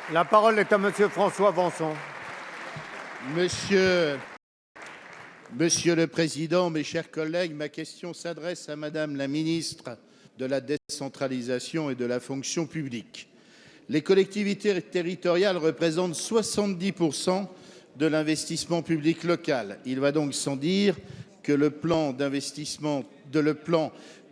La parole est à Monsieur François Vanson. Monsieur le Président, mes chers collègues, ma question s'adresse à Madame la ministre de la décentralisation et de la fonction publique. Les collectivités territoriales représentent 70% de l'investissement public local. Il va donc sans dire que le plan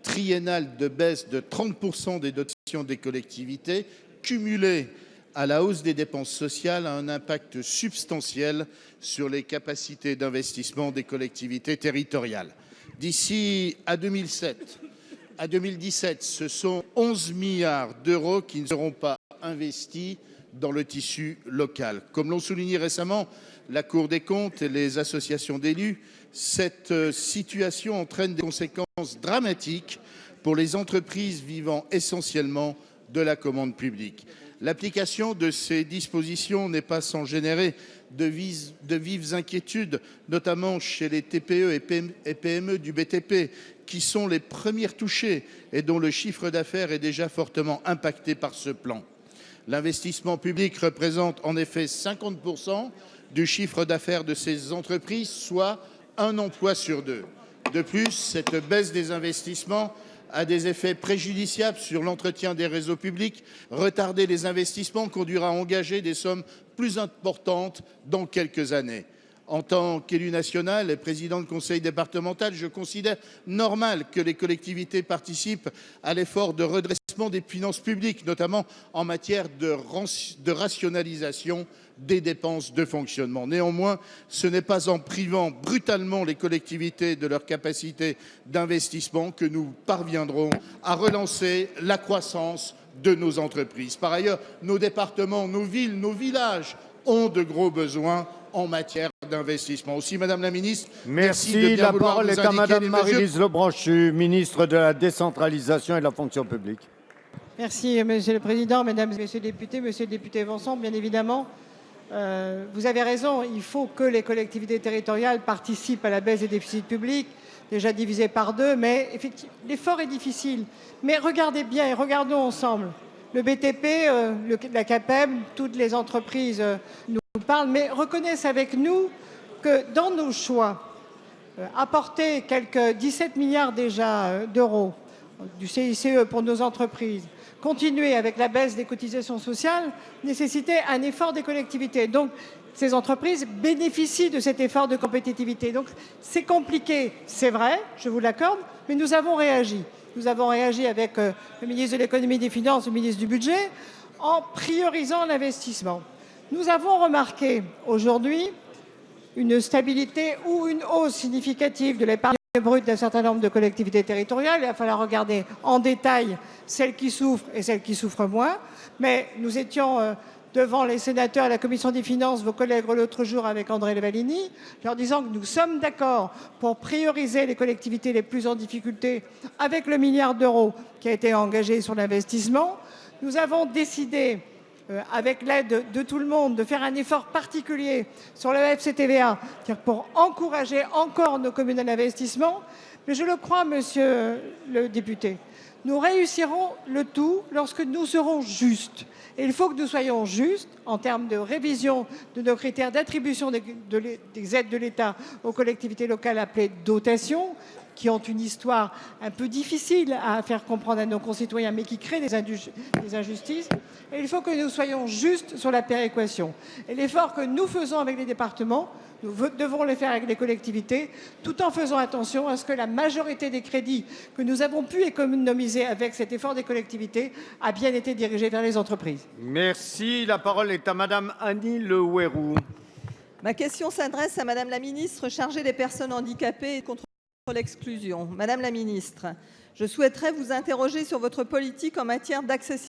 triennal de baisse de 30% des dotations des collectivités, cumulé à la hausse des dépenses sociales, a un impact substantiel sur les capacités d'investissement des collectivités territoriales. D'ici à 2017, ce sont 11 milliards d'euros qui ne seront pas investis dans le tissu local. Comme l'ont souligné récemment la Cour des comptes et les associations d'élus, cette situation entraîne des conséquences dramatiques pour les entreprises vivant essentiellement de la commande publique. L'application de ces dispositions n'est pas sans générer de vives inquiétudes, notamment chez les TPE et PME du BTP, qui sont les premières touchées et dont le chiffre d'affaires est déjà fortement impacté par ce plan. L'investissement public représente en effet 50% du chiffre d'affaires de ces entreprises, soit un emploi sur deux. De plus, cette baisse des investissements a des effets préjudiciables sur l'entretien des réseaux publics. Retarder les investissements conduira à engager des sommes plus importantes dans quelques années. En tant qu'élu national et président de conseil départemental, je considère normal que les collectivités participent à l'effort de redressement des finances publiques, notamment en matière de rationalisation des dépenses de fonctionnement. Néanmoins, ce n'est pas en privant brutalement les collectivités de leur capacité d'investissement que nous parviendrons à relancer la croissance de nos entreprises. Par ailleurs, nos départements, nos villes, nos villages ont de gros besoins en matière d'investissement. Aussi, Madame la ministre, merci de bien la vouloir parole nous est à indiquer Madame les mesures. Maryse Lebranchu, ministre de la décentralisation et de la fonction publique. Merci, Monsieur le Président, Mesdames et Messieurs les députés, Monsieur le député Vanson, bien évidemment, vous avez raison, il faut que les collectivités territoriales participent à la baisse des déficits publics, déjà divisé par deux, mais effectivement, l'effort est difficile. Mais regardez bien et regardons ensemble. Le BTP, la CAPEM, toutes les entreprises nous parlent, mais reconnaissent avec nous que dans nos choix, apporter quelques 17 milliards déjà d'euros du CICE pour nos entreprises, continuer avec la baisse des cotisations sociales, nécessitait un effort des collectivités. Donc, ces entreprises bénéficient de cet effort de compétitivité. Donc, c'est compliqué, c'est vrai, je vous l'accorde, mais nous avons réagi. Nous avons réagi avec le ministre de l'économie et des finances, le ministre du budget, en priorisant l'investissement. Nous avons remarqué aujourd'hui une stabilité ou une hausse significative de l'épargne brute d'un certain nombre de collectivités territoriales. Il va falloir regarder en détail celles qui souffrent et celles qui souffrent moins. Mais nous étions devant les sénateurs à la commission des finances, vos collègues l'autre jour avec André Levalini, leur disant que nous sommes d'accord pour prioriser les collectivités les plus en difficulté avec le milliard d'euros qui a été engagé sur l'investissement. Nous avons décidé, avec l'aide de tout le monde, de faire un effort particulier sur le FCTVA pour encourager encore nos communes à l'investissement. Mais je le crois, monsieur le député, nous réussirons le tout lorsque nous serons justes. Et il faut que nous soyons justes en termes de révision de nos critères d'attribution des aides de l'État aux collectivités locales appelées dotations, qui ont une histoire un peu difficile à faire comprendre à nos concitoyens, mais qui créent des injustices. Et il faut que nous soyons justes sur la péréquation. Et l'effort que nous faisons avec les départements, nous devons le faire avec les collectivités, tout en faisant attention à ce que la majorité des crédits que nous avons pu économiser avec cet effort des collectivités a bien été dirigé vers les entreprises. Merci. La parole est à Madame Annie Le Houerou. Ma question s'adresse à Madame la ministre chargée des personnes handicapées et contre l'exclusion. Madame la ministre, je souhaiterais vous interroger sur votre politique en matière d'accessibilité